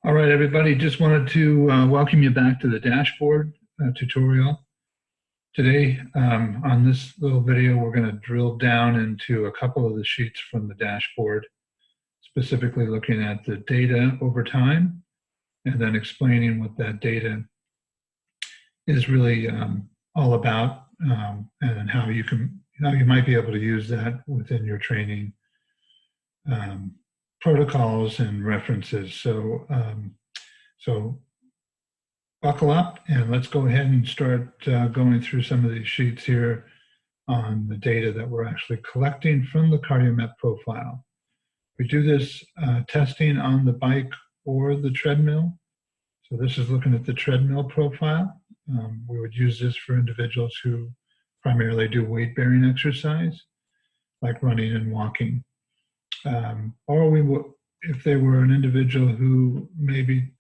All right, everybody, just wanted to welcome you back to the dashboard tutorial. Today, on this little video, we're going to drill down into a couple of the sheets from the dashboard, specifically looking at the data over time, and then explaining what that data is really all about, and how you might be able to use that within your training protocols and references. So buckle up and let's go ahead and start going through some of these sheets here on the data that we're actually collecting from the cardio-met profile. We do this testing on the bike or the treadmill. So this is looking at the treadmill profile. We would use this for individuals who primarily do weight-bearing exercise, like running and walking. Or we would, if they were an individual who maybe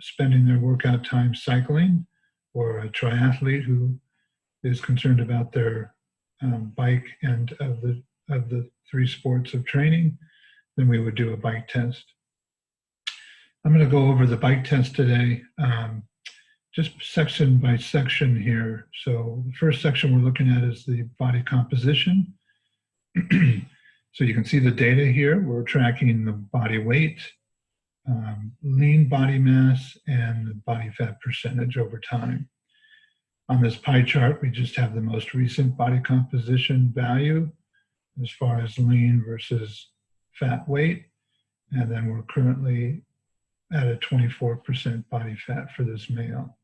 spending their workout time cycling, or a triathlete who is concerned about their bike and of the three sports of training, then we would do a bike test. I'm going to go over the bike test today, just section by section here. So the first section we're looking at is the body composition. So you can see the data here. We're tracking the body weight, lean body mass, and the body fat percentage over time. On this pie chart, we just have the most recent body composition value as far as lean versus fat weight. And then we're currently at a 24% body fat for this male.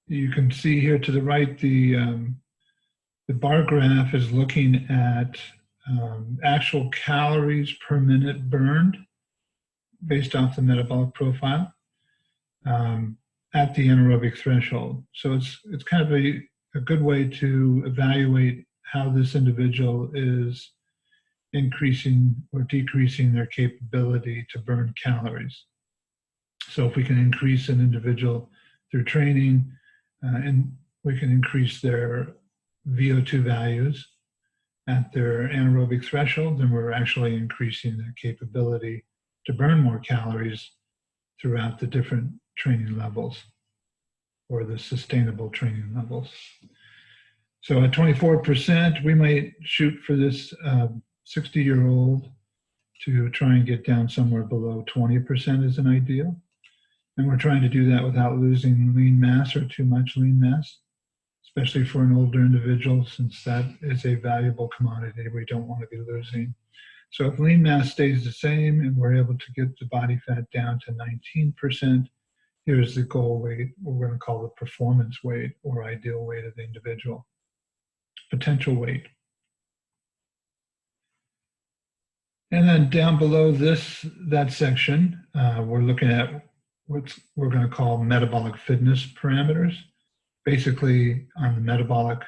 You can see here to the right, the bar graph is looking at actual calories per minute burned based off the metabolic profile at the anaerobic threshold. So it's kind of a good way to evaluate how this individual is increasing or decreasing their capability to burn calories. So if we can increase an individual through training, and we can increase their VO2 values at their anaerobic threshold, then we're actually increasing their capability to burn more calories throughout the different training levels, or the sustainable training levels. So at 24%, we might shoot for this 60-year-old to try and get down somewhere below 20% is an ideal. And we're trying to do that without losing lean mass or too much lean mass, especially for an older individual, since that is a valuable commodity we don't want to be losing. So if lean mass stays the same and we're able to get the body fat down to 19%, here's the goal weight, we're going to call the performance weight or ideal weight of the individual. Potential weight. And then down below that section, we're looking at what we're going to call metabolic fitness parameters. Basically, on the metabolic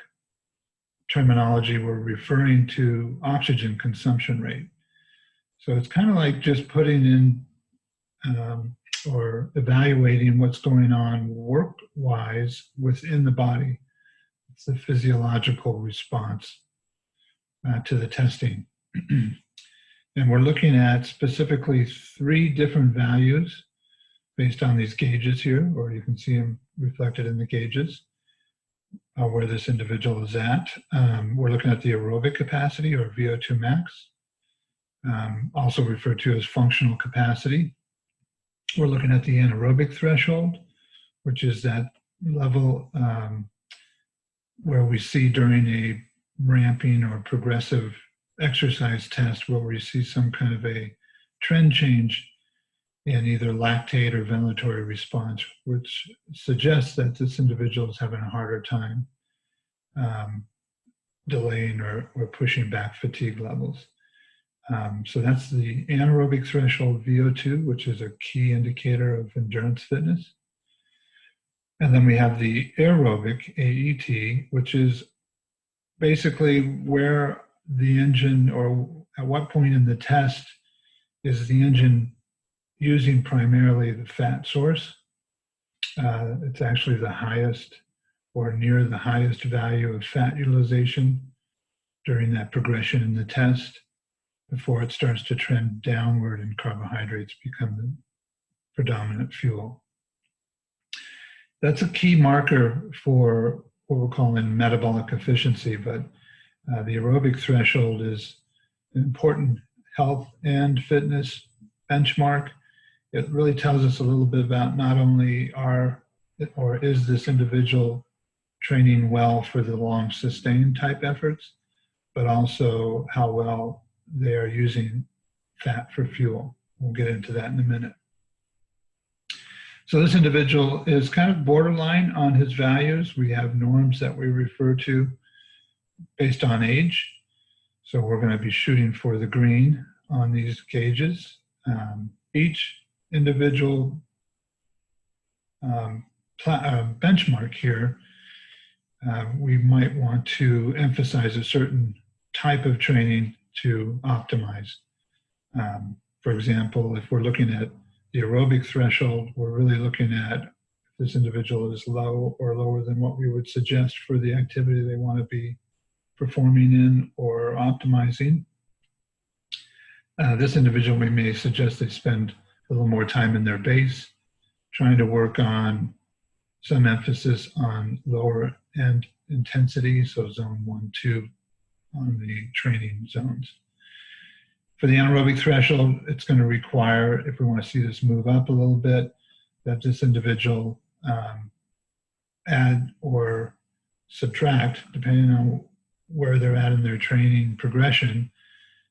terminology, we're referring to oxygen consumption rate. So it's kind of like just putting in or evaluating what's going on work-wise within the body. It's the physiological response to the testing. And we're looking at specifically 3 different values based on these gauges here, or you can see them reflected in the gauges, where this individual is at. We're looking at the aerobic capacity, or VO2 max, also referred to as functional capacity. We're looking at the anaerobic threshold, which is that level where we see during a ramping or progressive exercise test where we see some kind of a trend change in either lactate or ventilatory response, which suggests that this individual is having a harder time delaying or pushing back fatigue levels. So that's the anaerobic threshold VO2, which is a key indicator of endurance fitness. And then we have the aerobic AET, which is basically where the engine, or at what point in the test is the engine using primarily the fat source. It's actually the highest or near the highest value of fat utilization during that progression in the test before it starts to trend downward and carbohydrates become predominant fuel. That's a key marker for what we're calling metabolic efficiency, but the aerobic threshold is an important health and fitness benchmark. It really tells us a little bit about not only is this individual training well for the long sustained type efforts, but also how well they are using fat for fuel. We'll get into that in a minute. So this individual is kind of borderline on his values. We have norms that we refer to based on age. So we're going to be shooting for the green on these gauges. Each individual benchmark here, we might want to emphasize a certain type of training to optimize. For example, if we're looking at the aerobic threshold, we're really looking at if this individual is low or lower than what we would suggest for the activity they want to be performing in or optimizing. This individual, we may suggest they spend a little more time in their base, trying to work on some emphasis on lower end intensity, so zone 1, 2 on the training zones. For the anaerobic threshold, it's going to require, if we want to see this move up a little bit, that this individual add or subtract, depending on where they're at in their training progression,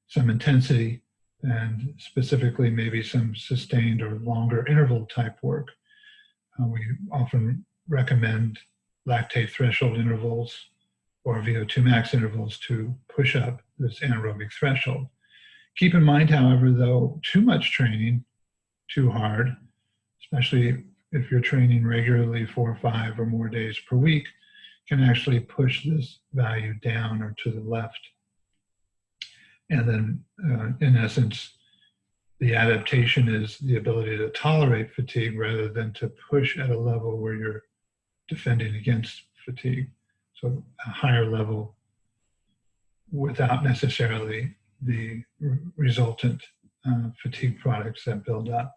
some intensity, and specifically maybe some sustained or longer interval type work. We often recommend lactate threshold intervals or VO2 max intervals to push up this anaerobic threshold. Keep in mind, however, though, too much training, too hard, especially if you're training regularly 4 or 5 or more days per week, can actually push this value down or to the left. And then, in essence, the adaptation is the ability to tolerate fatigue rather than to push at a level where you're defending against fatigue. So a higher level without necessarily the resultant fatigue products that build up.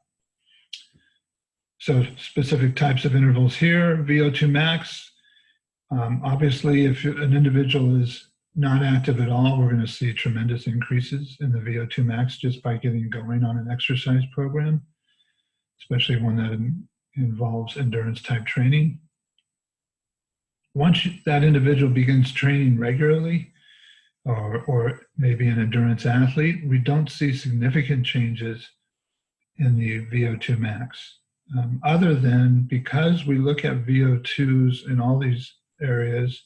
So specific types of intervals here, VO2 max. Obviously, if an individual is not active at all, we're going to see tremendous increases in the VO2 max just by getting going on an exercise program, especially one that involves endurance type training. Once that individual begins training regularly, or maybe an endurance athlete, we don't see significant changes in the VO2 max. Other than because we look at VO2s in all these areas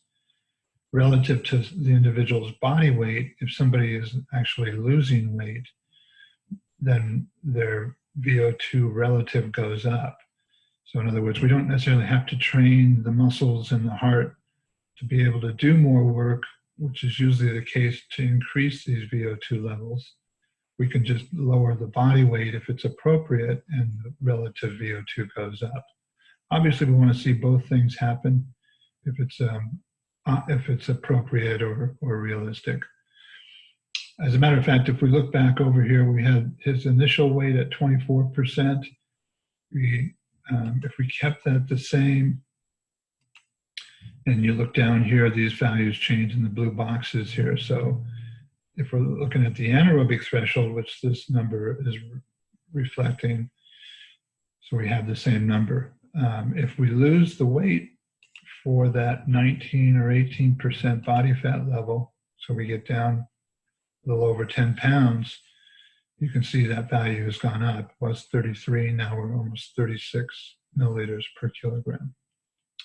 relative to the individual's body weight, if somebody is actually losing weight, then their VO2 relative goes up. So in other words, we don't necessarily have to train the muscles and the heart to be able to do more work, which is usually the case to increase these VO2 levels. We can just lower the body weight if it's appropriate and the relative VO2 goes up. Obviously, we want to see both things happen if it's appropriate or realistic. As a matter of fact, if we look back over here, we had his initial weight at 24%. If we kept that the same, and you look down here, these values change in the blue boxes here. So if we're looking at the anaerobic threshold, which this number is reflecting, so we have the same number. If we lose the weight for that 19 or 18% body fat level, so we get down a little over 10 pounds, you can see that value has gone up. It was 33, now we're almost 36 milliliters per kilogram.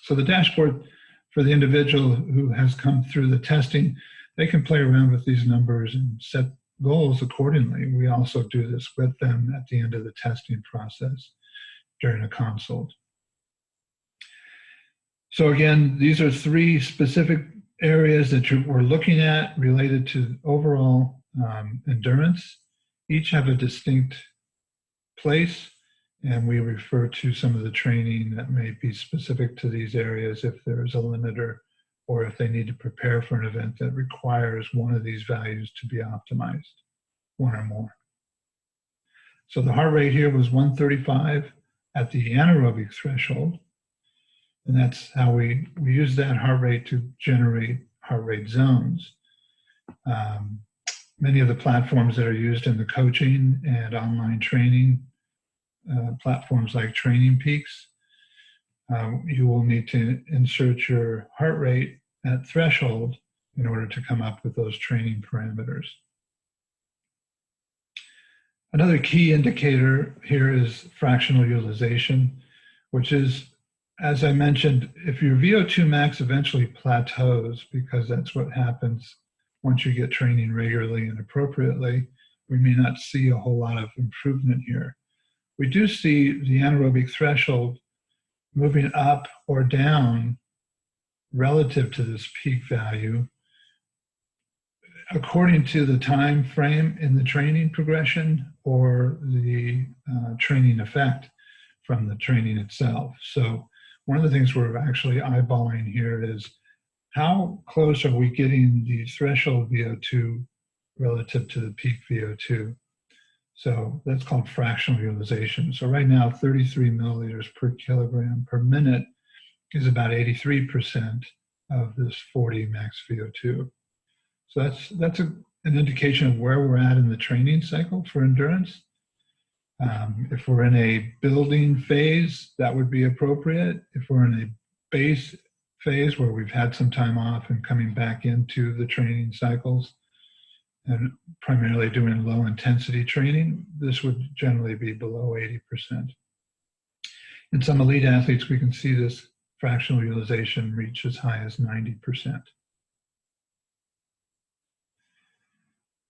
So the dashboard for the individual who has come through the testing, they can play around with these numbers and set goals accordingly. We also do this with them at the end of the testing process during a consult. So again, these are 3 specific areas that we're looking at related to overall endurance. Each have a distinct place, and we refer to some of the training that may be specific to these areas if there is a limiter or if they need to prepare for an event that requires one of these values to be optimized, one or more. So the heart rate here was 135 at the anaerobic threshold. And that's how we use that heart rate to generate heart rate zones. Many of the platforms that are used in the coaching and online training, platforms like Training Peaks, you will need to insert your heart rate at threshold in order to come up with those training parameters. Another key indicator here is fractional utilization, which is, as I mentioned, if your VO2 max eventually plateaus, because that's what happens once you get training regularly and appropriately, we may not see a whole lot of improvement here. We do see the anaerobic threshold moving up or down relative to this peak value according to the time frame in the training progression or the training effect from the training itself. So one of the things we're actually eyeballing here is how close are we getting the threshold VO2 relative to the peak VO2? So that's called fractional utilization. So right now, 33 milliliters per kilogram per minute is about 83% of this 40 max VO2. So that's an indication of where we're at in the training cycle for endurance. If we're in a building phase, that would be appropriate. If we're in a base phase where we've had some time off and coming back into the training cycles and primarily doing low intensity training, this would generally be below 80%. In some elite athletes, we can see this fractional utilization reach as high as 90%.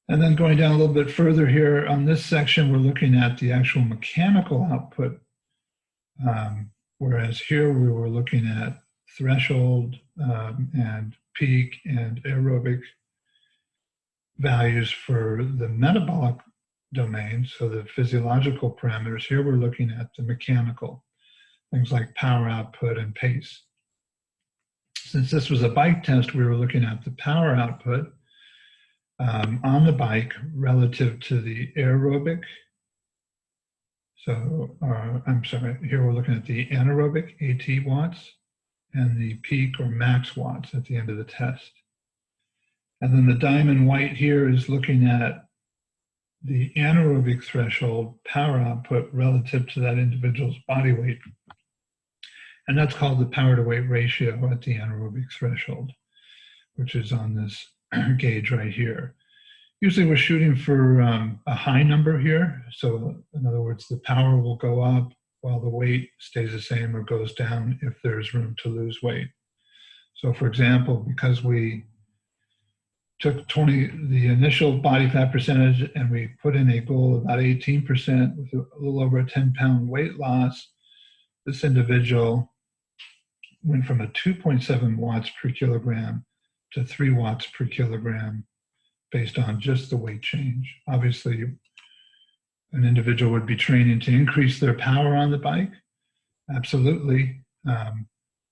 And then going down a little bit further here on this section, we're looking at the actual mechanical output, whereas here we were looking at threshold and peak and aerobic values for the metabolic domain, so the physiological parameters. Here we're looking at the mechanical, things like power output and pace. Since this was a bike test, we were looking at the power output on the bike relative to the aerobic. So, I'm sorry, here we're looking at the anaerobic, AT watts, and the peak or max watts at the end of the test. And then the diamond white here is looking at the anaerobic threshold power output relative to that individual's body weight. And that's called the power to weight ratio at the anaerobic threshold, which is on this gauge right here. Usually we're shooting for a high number here. So in other words, the power will go up while the weight stays the same or goes down if there's room to lose weight. So for example, because we took the initial body fat percentage and we put in a goal of about 18% with a little over a 10-pound weight loss, this individual went from a 2.7 watts per kilogram to 3 watts per kilogram based on just the weight change. Obviously, an individual would be training to increase their power on the bike, absolutely. And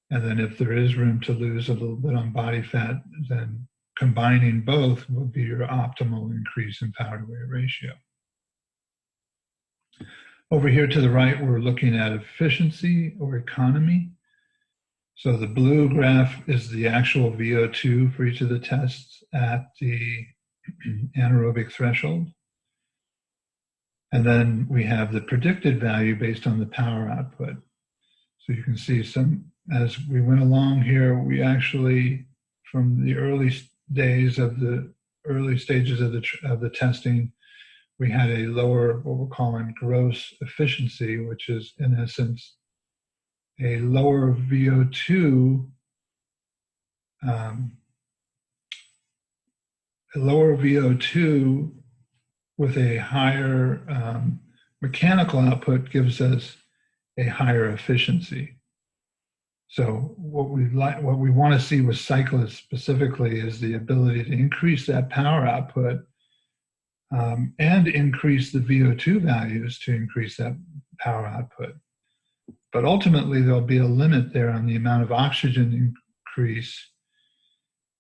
then if there is room to lose a little bit on body fat, then combining both will be your optimal increase in power to weight ratio. Over here to the right, we're looking at efficiency or economy. So the blue graph is the actual VO2 for each of the tests at the anaerobic threshold. And then we have the predicted value based on the power output. So you can see as we went along here, we actually, from the early days of the early stages of the testing, we had a lower, what we're calling gross efficiency, which is in essence a lower VO2, with a higher mechanical output gives us a higher efficiency. So what we want to see with cyclists specifically is the ability to increase that power output and increase the VO2 values to increase that power output. But ultimately, there'll be a limit there on the amount of oxygen increase,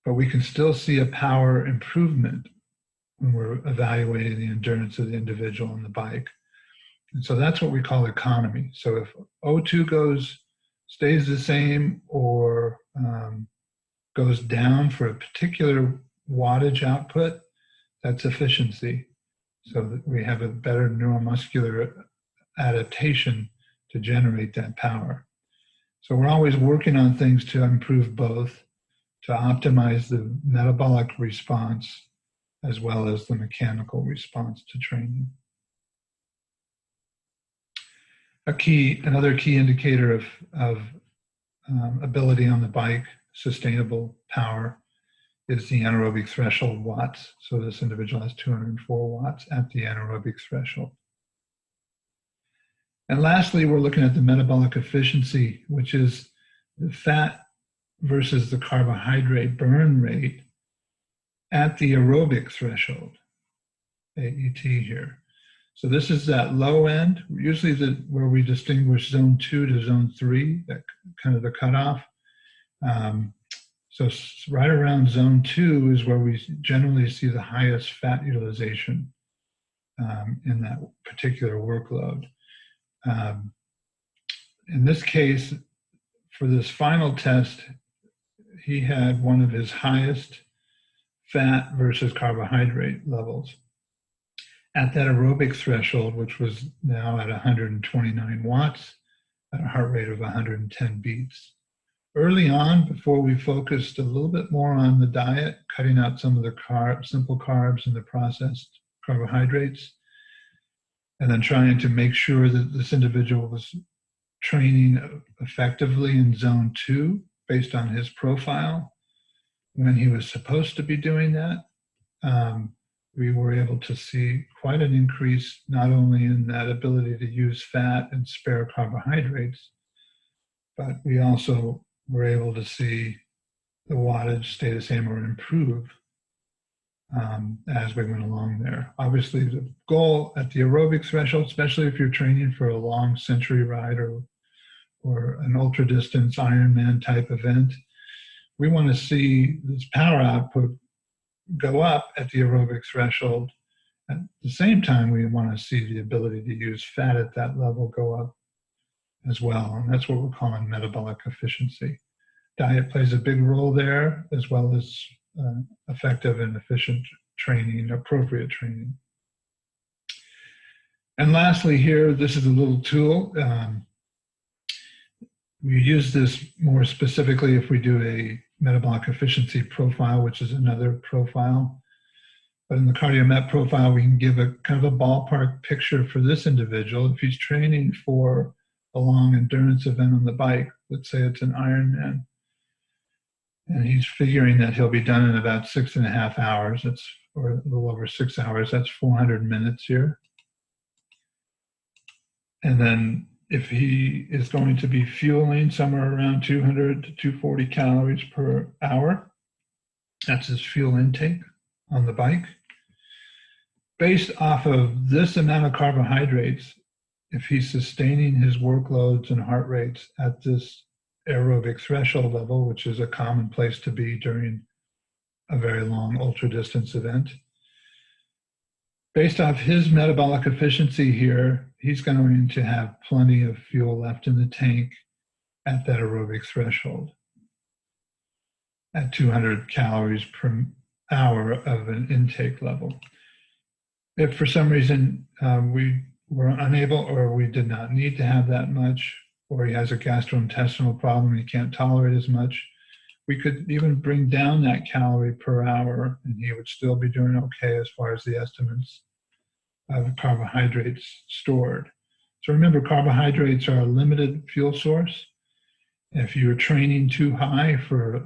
but we can still see a power improvement when we're evaluating the endurance of the individual on the bike. And so that's what we call economy. So if O2 stays the same or goes down for a particular wattage output, that's efficiency. So that we have a better neuromuscular adaptation to generate that power. So we're always working on things to improve both, to optimize the metabolic response as well as the mechanical response to training. Another key indicator of ability on the bike, sustainable power, is the anaerobic threshold watts. So this individual has 204 watts at the anaerobic threshold. And lastly, we're looking at the metabolic efficiency, which is the fat versus the carbohydrate burn rate at the aerobic threshold, AET here. So this is that low end, usually where we distinguish zone 2 to zone 3, that kind of the cutoff. So right around zone 2 is where we generally see the highest fat utilization in that particular workload. In this case, for this final test, he had one of his highest fat versus carbohydrate levels at that aerobic threshold, which was now at 129 watts at a heart rate of 110 beats. Early on, before we focused a little bit more on the diet, cutting out some of the simple carbs and the processed carbohydrates, and then trying to make sure that this individual was training effectively in zone 2 based on his profile when he was supposed to be doing that, we were able to see quite an increase, not only in that ability to use fat and spare carbohydrates, but we also were able to see the wattage stay the same or improve as we went along there. Obviously, the goal at the aerobic threshold, especially if you're training for a long century ride or an ultra distance Ironman type event, we want to see this power output go up at the aerobic threshold. At the same time, we want to see the ability to use fat at that level go up as well. And that's what we're calling metabolic efficiency. Diet plays a big role there, as well as effective and efficient training, appropriate training. And lastly here, this is a little tool. We use this more specifically if we do a metabolic efficiency profile, which is another profile. But in the cardio-met profile, we can give a kind of a ballpark picture for this individual. If he's training for a long endurance event on the bike, let's say it's an Ironman, and he's figuring that he'll be done in about 6.5 hours, or a little over 6 hours, that's 400 minutes here. And then if he is going to be fueling somewhere around 200 to 240 calories per hour, that's his fuel intake on the bike. Based off of this amount of carbohydrates, if he's sustaining his workloads and heart rates at this aerobic threshold level, which is a common place to be during a very long ultra distance event, based off his metabolic efficiency here, he's going to have plenty of fuel left in the tank at that aerobic threshold at 200 calories per hour of an intake level. If for some reason we were unable or we did not need to have that much, or he has a gastrointestinal problem, he can't tolerate as much, we could even bring down that calorie per hour and he would still be doing okay as far as the estimates of carbohydrates stored. So remember, carbohydrates are a limited fuel source. If you're training too high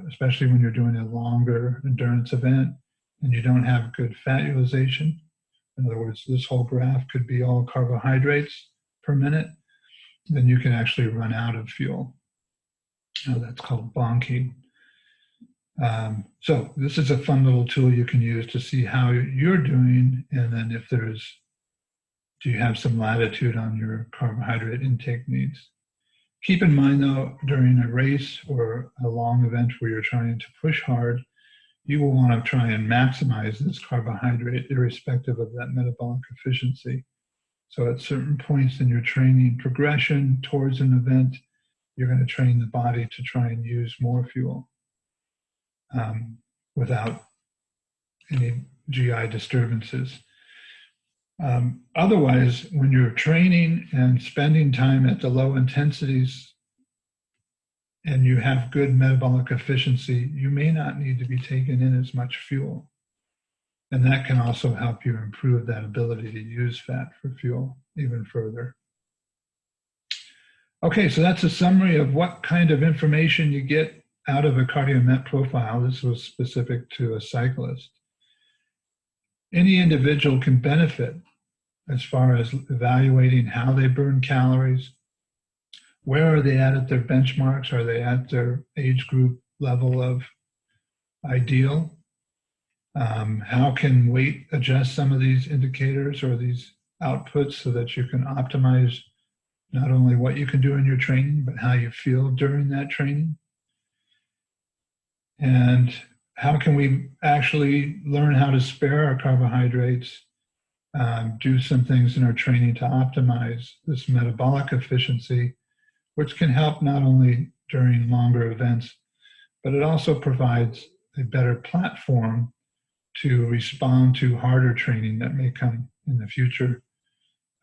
especially when you're doing a longer endurance event and you don't have good fat utilization, in other words, this whole graph could be all carbohydrates per minute, then you can actually run out of fuel. That's called bonking. So this is a fun little tool you can use to see how you're doing, and then if do you have some latitude on your carbohydrate intake needs. Keep in mind though, during a race or a long event where you're trying to push hard, you will want to try and maximize this carbohydrate irrespective of that metabolic efficiency. So at certain points in your training progression towards an event, you're going to train the body to try and use more fuel without any GI disturbances. Otherwise, when you're training and spending time at the low intensities and you have good metabolic efficiency, you may not need to be taking in as much fuel. And that can also help you improve that ability to use fat for fuel even further. Okay, so that's a summary of what kind of information you get out of a cardio-met profile. This was specific to a cyclist. Any individual can benefit as far as evaluating how they burn calories. Where are they at their benchmarks? Are they at their age group level of ideal? How can weight adjust some of these indicators or these outputs so that you can optimize not only what you can do in your training, but how you feel during that training? And how can we actually learn how to spare our carbohydrates, do some things in our training to optimize this metabolic efficiency, which can help not only during longer events, but it also provides a better platform to respond to harder training that may come in the future.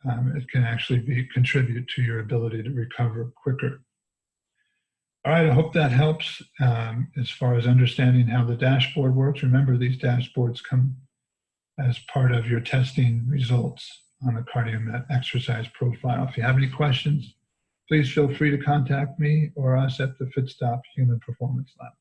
It can actually contribute to your ability to recover quicker. All right, I hope that helps as far as understanding how the dashboard works. Remember, these dashboards come as part of your testing results on a cardio-met exercise profile. If you have any questions, please feel free to contact me or us at the FitStop Human Performance Lab.